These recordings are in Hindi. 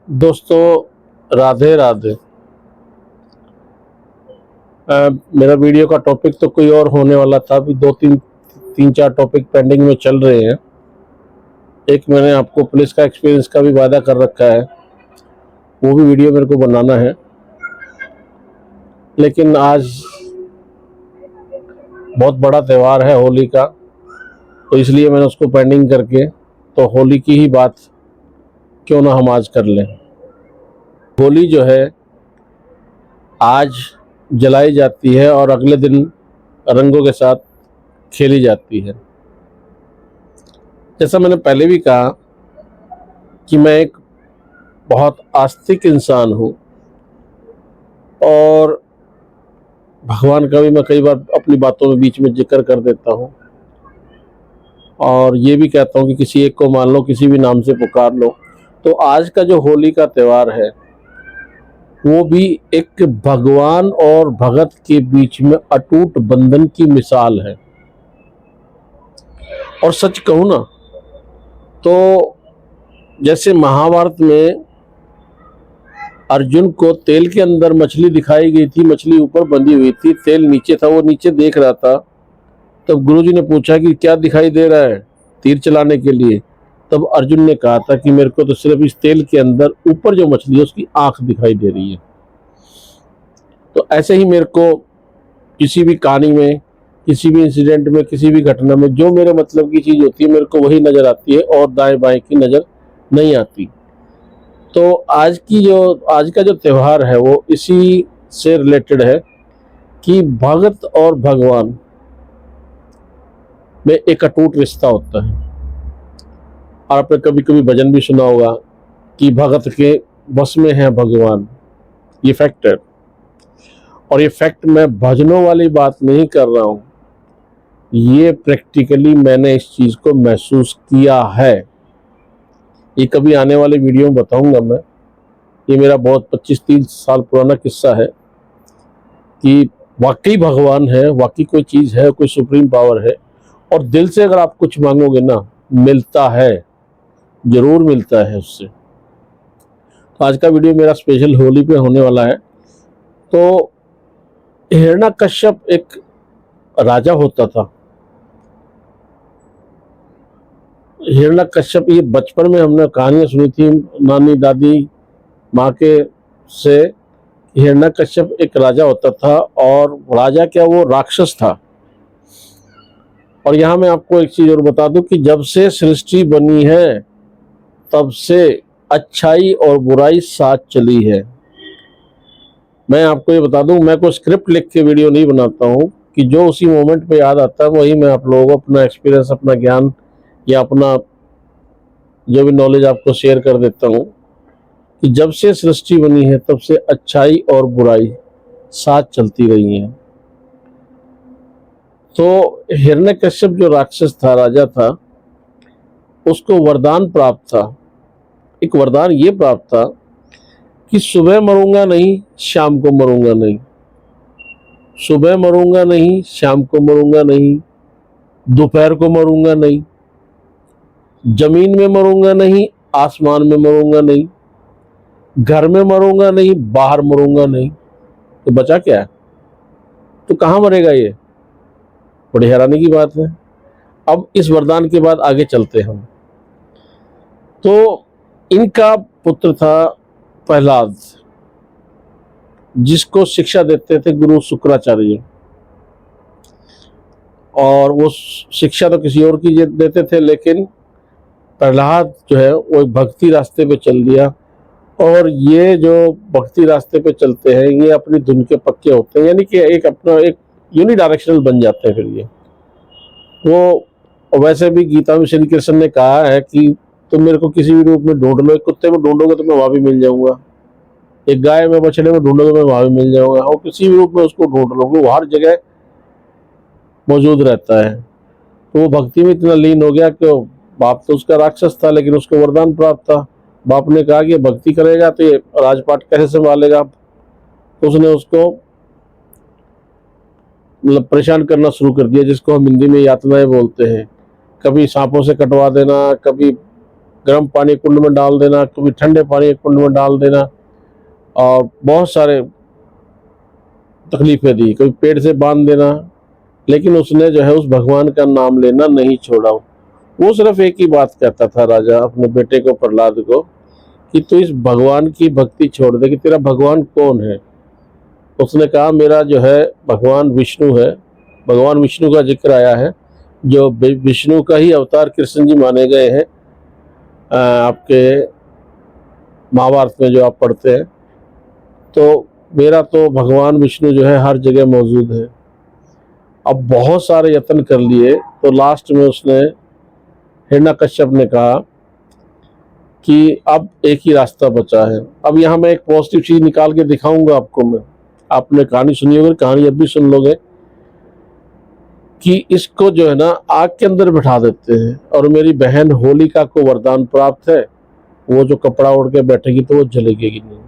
दोस्तों, राधे राधे। मेरा वीडियो का टॉपिक तो कोई और होने वाला था। अभी तीन चार टॉपिक पेंडिंग में चल रहे हैं। एक मैंने आपको पुलिस का एक्सपीरियंस का भी वादा कर रखा है, वो भी वीडियो मेरे को बनाना है। लेकिन आज बहुत बड़ा त्यौहार है होली का, तो इसलिए मैंने उसको पेंडिंग करके तो होली की ही बात क्यों ना हम आज कर लें। होली जो है आज जलाई जाती है और अगले दिन रंगों के साथ खेली जाती है। जैसा मैंने पहले भी कहा कि मैं एक बहुत आस्तिक इंसान हूँ और भगवान का भी मैं कई बार अपनी बातों में बीच में जिक्र कर देता हूँ और ये भी कहता हूँ कि किसी एक को मान लो, किसी भी नाम से पुकार लो। तो आज का जो होली का त्यौहार है वो भी एक भगवान और भगत के बीच में अटूट बंधन की मिसाल है। और सच कहूँ ना तो जैसे महाभारत में अर्जुन को तेल के अंदर मछली दिखाई गई थी, मछली ऊपर बंधी हुई थी, तेल नीचे था, वो नीचे देख रहा था। तब गुरुजी ने पूछा कि क्या दिखाई दे रहा है तीर चलाने के लिए। तब अर्जुन ने कहा था कि मेरे को तो सिर्फ इस तेल के अंदर ऊपर जो मछली है उसकी आंख दिखाई दे रही है। तो ऐसे ही मेरे को किसी भी कहानी में, किसी भी इंसिडेंट में, किसी भी घटना में जो मेरे मतलब की चीज़ होती है मेरे को वही नज़र आती है और दाएं बाएं की नज़र नहीं आती। तो आज का जो त्यौहार है वो इसी से रिलेटेड है कि भगत और भगवान में एक अटूट रिश्ता होता है। और आपने कभी कभी भजन भी सुना होगा कि भगत के बस में है भगवान। ये फैक्ट है और ये फैक्ट मैं भजनों वाली बात नहीं कर रहा हूँ, ये प्रैक्टिकली मैंने इस चीज़ को महसूस किया है। ये कभी आने वाले वीडियो में बताऊंगा मैं। ये मेरा बहुत 25-30 साल पुराना किस्सा है कि वाकई भगवान है, वाकई कोई चीज़ है, कोई सुप्रीम पावर है और दिल से अगर आप कुछ मांगोगे ना मिलता है, जरूर मिलता है उससे। तो आज का वीडियो मेरा स्पेशल होली पे होने वाला है। तो हिरण्यकश्यप एक राजा होता था। हिरण्यकश्यप, ये बचपन में हमने कहानियां सुनी थी नानी दादी माँ के से। हिरण्यकश्यप एक राजा होता था और राजा क्या, वो राक्षस था। और यहाँ मैं आपको एक चीज और बता दूं कि जब से सृष्टि बनी है तब से अच्छाई और बुराई साथ चली है। मैं आपको ये बता दूं, मैं कोई स्क्रिप्ट लिख के वीडियो नहीं बनाता हूँ कि जो उसी मोमेंट पे याद आता है वही मैं आप लोगों को अपना एक्सपीरियंस, अपना ज्ञान या अपना जो भी नॉलेज आपको शेयर कर देता हूँ कि जब से सृष्टि बनी है तब से अच्छाई और बुराई साथ चलती रही है। तो हिरण्यकश्यप जो राक्षस था, राजा था, उसको वरदान प्राप्त था। एक वरदान ये प्राप्त था कि सुबह मरूंगा नहीं, शाम को मरूंगा नहीं, सुबह मरूंगा नहीं, शाम को मरूंगा नहीं, दोपहर को मरूंगा नहीं, जमीन में मरूंगा नहीं, आसमान में मरूंगा नहीं, घर में मरूंगा नहीं, बाहर मरूंगा नहीं। तो बचा क्या? तो कहाँ मरेगा ये? बड़ी हैरानी की बात है। अब इस वरदान के बाद आगे चलते हम। तो इनका पुत्र था प्रहलाद, जिसको शिक्षा देते थे गुरु शुक्राचार्य। और वो शिक्षा तो किसी और की देते थे, लेकिन प्रहलाद जो है वो एक भक्ति रास्ते पे चल दिया। और ये जो भक्ति रास्ते पे चलते हैं ये अपनी धुन के पक्के होते हैं, यानी कि एक अपना एक यूनिडायरेक्शनल बन जाते हैं। फिर ये वो वैसे भी गीता में श्री कृष्ण ने कहा है कि तुम मेरे को किसी भी रूप में ढूंढ लो, एक कुत्ते में ढूंढोगे तो मैं वहां भी मिल जाऊंगा, एक गाय में बछड़े में ढूंढोगे मैं वहां भी मिल जाऊंगा, और किसी भी रूप में उसको ढूंढ लोगे वो हर जगह मौजूद रहता है। तो वो भक्ति में इतना लीन हो गया कि बाप तो उसका राक्षस था लेकिन उसको वरदान प्राप्त था। बाप ने कहा कि भक्ति करेगा तो ये राजपाट कैसे संभालेगा। तो उसने उसको मतलब परेशान करना शुरू कर दिया, जिसको हम हिंदी में यातनाएं बोलते हैं। कभी सांपों से कटवा देना, कभी गर्म पानी कुंड में डाल देना, कभी ठंडे पानी कुंड में डाल देना, और बहुत सारे तकलीफें दी, कभी पेड़ से बांध देना, लेकिन उसने जो है उस भगवान का नाम लेना नहीं छोड़ा। वो सिर्फ एक ही बात कहता था राजा अपने बेटे को, प्रहलाद को, कि तू इस भगवान की भक्ति छोड़ दे, कि तेरा भगवान कौन है। उसने कहा मेरा जो है भगवान विष्णु है। भगवान विष्णु का जिक्र आया है, जो विष्णु का ही अवतार कृष्ण जी माने गए हैं आपके महाभारत में जो आप पढ़ते हैं। तो मेरा तो भगवान विष्णु जो है हर जगह मौजूद है। अब बहुत सारे यत्न कर लिए, तो लास्ट में उसने, हिरण्यकश्यप ने कहा कि अब एक ही रास्ता बचा है। अब यहाँ मैं एक पॉजिटिव चीज निकाल के दिखाऊंगा आपको। मैं, आपने कहानी सुनी होगी, कहानी अब भी सुन लोगे, कि इसको जो है ना आग के अंदर बिठा देते हैं, और मेरी बहन होलिका को वरदान प्राप्त है, वो जो कपड़ा ओढ़ के बैठेगी तो वो जलेगी नहीं।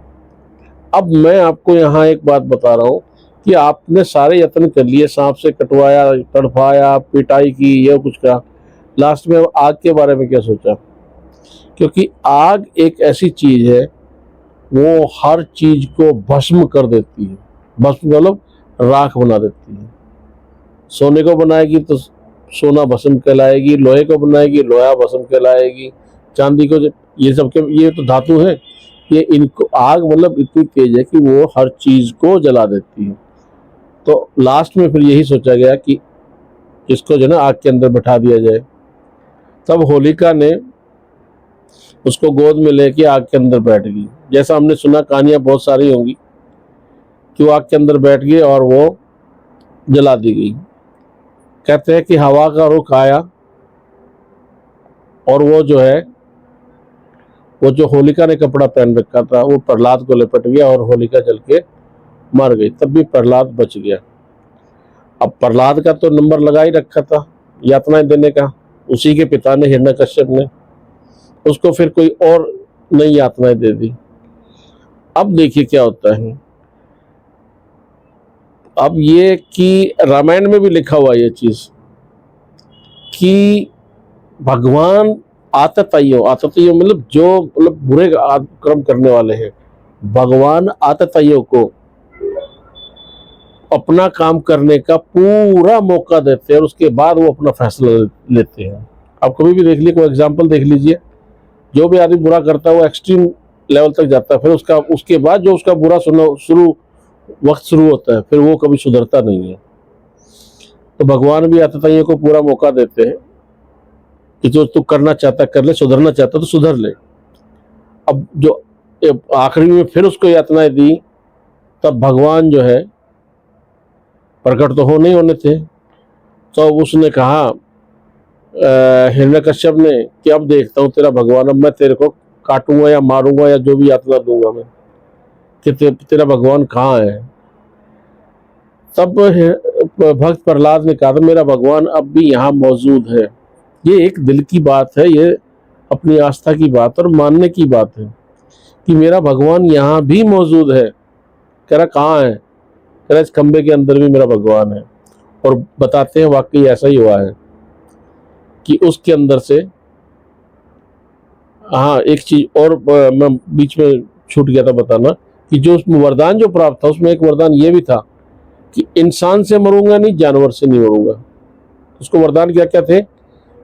अब मैं आपको यहाँ एक बात बता रहा हूँ कि आपने सारे यत्न कर लिए, सांप से कटवाया, तड़फाया, पिटाई की, ये कुछ कहा, लास्ट में आग के बारे में क्या सोचा? क्योंकि आग एक ऐसी चीज है, वो हर चीज को भस्म कर देती है। भस्म मतलब राख बना देती है। सोने को बनाएगी तो सोना भस्म कहलाएगी, लोहे को बनाएगी लोहा भस्म कहलाएगी, चांदी को, ये सब के ये तो धातु है। ये इनको आग मतलब इतनी तेज है कि वो हर चीज को जला देती है। तो लास्ट में फिर यही सोचा गया कि इसको जो ना आग के अंदर बैठा दिया जाए। तब होलिका ने उसको गोद में लेके आग के अंदर बैठ गई। जैसा हमने सुना, कहानियां बहुत सारी होंगी कि वो आग के अंदर बैठ गई और वो जला दी गई। कहते हैं कि हवा का रुख आया, और वो जो है, वो जो होलिका ने कपड़ा पहन रखा था वो प्रहलाद को लिपट गया और होलिका जल के मर गई। तब भी प्रहलाद बच गया। अब प्रहलाद का तो नंबर लगा ही रखा था यातनाएं देने का, उसी के पिता ने, हिरण्यकश्यप ने, उसको फिर कोई और नई यातनाएं दे दी। अब देखिए क्या होता है। अब ये कि रामायण में भी लिखा हुआ ये चीज कि भगवान आतताइयों मतलब जो मतलब बुरे कर्म करने वाले हैं, भगवान आतताइयों को अपना काम करने का पूरा मौका देते हैं, और उसके बाद वो अपना फैसला लेते हैं। आप कभी भी देख लीजिए, कोई एग्जाम्पल देख लीजिए, जो भी आदमी बुरा करता है वो एक्सट्रीम लेवल तक जाता है, फिर उसके बाद जो उसका बुरा वक्त शुरू होता है, फिर वो कभी सुधरता नहीं है। तो भगवान भी आतताइयों को पूरा मौका देते हैं कि जो तू करना चाहता कर ले, सुधरना चाहता तो सुधर ले। अब जो आखिरी में फिर उसको यातनाएं दी, तब भगवान जो है प्रकट तो होने थे। तो उसने कहा हिरण्यकश्यप ने कि अब देखता हूँ तेरा भगवान, अब मैं तेरे को काटूंगा या मारूंगा या जो भी यातना दूंगा मैं, कि तेरा भगवान कहाँ है। तब भक्त प्रहलाद ने कहा था मेरा भगवान अब भी यहाँ मौजूद है। ये एक दिल की बात है, ये अपनी आस्था की बात और मानने की बात है कि मेरा भगवान यहाँ भी मौजूद है। कह रहा कहाँ है? कह रहा इस खंबे के अंदर भी मेरा भगवान है। और बताते हैं वाकई ऐसा ही हुआ है कि उसके अंदर से, हाँ एक चीज और मैं बीच में छूट गया था बताना, कि जो उसमें वरदान जो प्राप्त था, उसमें एक वरदान ये भी था कि इंसान से मरूंगा नहीं, जानवर से नहीं मरूंगा। उसको वरदान क्या क्या थे?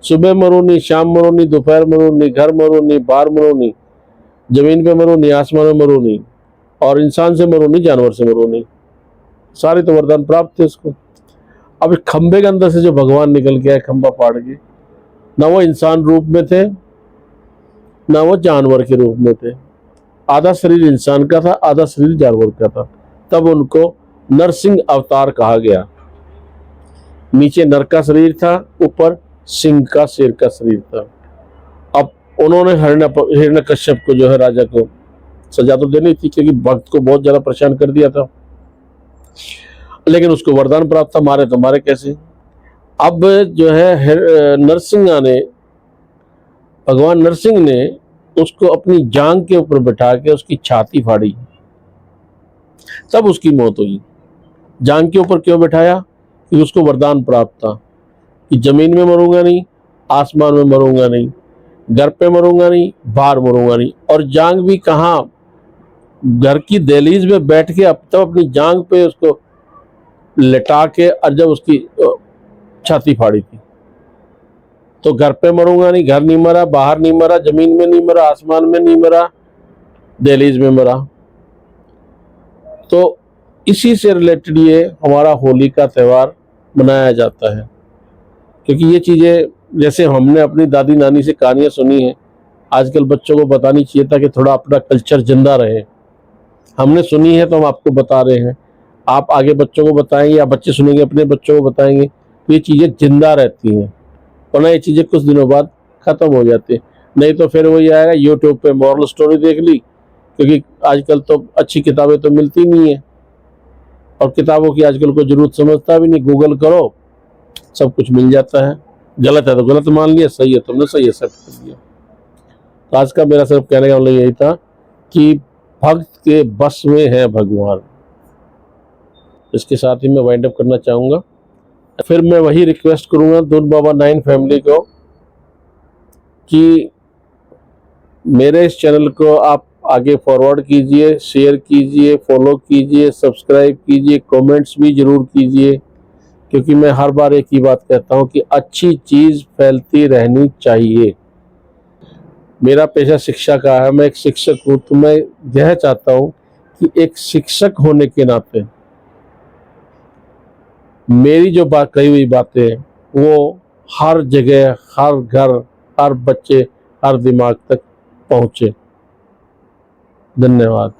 सुबह मरो नहीं, शाम मरो नहीं, दोपहर मरो नहीं, घर मरो नहीं, बाहर मरो नहीं, जमीन पे मरो नहीं, आसमान में मरो नहीं, और इंसान से मरो नहीं, जानवर से मरो नहीं। सारे तो वरदान प्राप्त थे उसको। अब खंबे के अंदर से जो भगवान निकल के आए खंबा फाड़ के, ना वो इंसान रूप में थे ना वो जानवर के रूप में थे। आधा शरीर इंसान का था, आधा शरीर जानवर का था। तब उनको नरसिंह अवतार कहा गया। नीचे नर का शरीर था, ऊपर सिंह का, शेर का शरीर था। अब उन्होंने हिरण्यकश्यप को जो है राजा को सजा तो देनी थी, क्योंकि भक्त को बहुत ज्यादा परेशान कर दिया था, लेकिन उसको वरदान प्राप्त था, मारे तो मारे कैसे। अब जो है नरसिंह ने, भगवान नरसिंह ने उसको अपनी जांग के ऊपर बैठा के उसकी छाती फाड़ी, तब उसकी मौत हुई। जांग के ऊपर क्यों बैठाया? कि उसको वरदान प्राप्त था कि जमीन में मरूंगा नहीं, आसमान में मरूंगा नहीं, घर पे मरूंगा नहीं, बाहर मरूंगा नहीं। और जांग भी कहाँ, घर की दहलीज में बैठ के अब तब अपनी जांग पे उसको लेटा के, और जब उसकी छाती फाड़ी थी। तो घर पे मरूंगा नहीं, घर नहीं मरा, बाहर नहीं मरा, जमीन में नहीं मरा, आसमान में नहीं मरा, दहलीज में मरा। तो इसी से रिलेटेड ये हमारा होली का त्यौहार मनाया जाता है। क्योंकि ये चीज़ें जैसे हमने अपनी दादी नानी से कहानियाँ सुनी हैं, आजकल बच्चों को बतानी चाहिए था कि थोड़ा अपना कल्चर जिंदा रहे। हमने सुनी है तो हम आपको बता रहे हैं, आप आगे बच्चों को बताएंगे या बच्चे सुनेंगे अपने बच्चों को बताएंगे, तो ये चीज़ें जिंदा रहती हैं। वरना ये चीज़ें कुछ दिनों बाद ख़त्म हो जाती है। नहीं तो फिर वही आएगा, यूट्यूब पे मॉरल स्टोरी देख ली, क्योंकि आजकल तो अच्छी किताबें तो मिलती नहीं है, और किताबों की आजकल कोई जरूरत समझता भी नहीं, गूगल करो सब कुछ मिल जाता है। गलत है तो गलत मान लिया, सही है तुमने सही एक्सेप्ट कर लिया। तो आज का मेरा सिर्फ कहने का मतलब यही था कि भक्त के बस में है भगवान। इसके साथ ही मैं वाइंड अप करना चाहूँगा। फिर मैं वही रिक्वेस्ट करूँगा दूध बाबा 9 फैमिली को कि मेरे इस चैनल को आप आगे फॉरवर्ड कीजिए, शेयर कीजिए, फॉलो कीजिए, सब्सक्राइब कीजिए, कमेंट्स भी ज़रूर कीजिए। क्योंकि मैं हर बार एक ही बात कहता हूँ कि अच्छी चीज़ फैलती रहनी चाहिए। मेरा पेशा शिक्षा का है, मैं एक शिक्षक हूँ, तो मैं यह चाहता हूँ कि एक शिक्षक होने के नाते मेरी जो बात कही हुई बातें वो हर जगह, हर घर, हर बच्चे, हर दिमाग तक पहुँचे। धन्यवाद।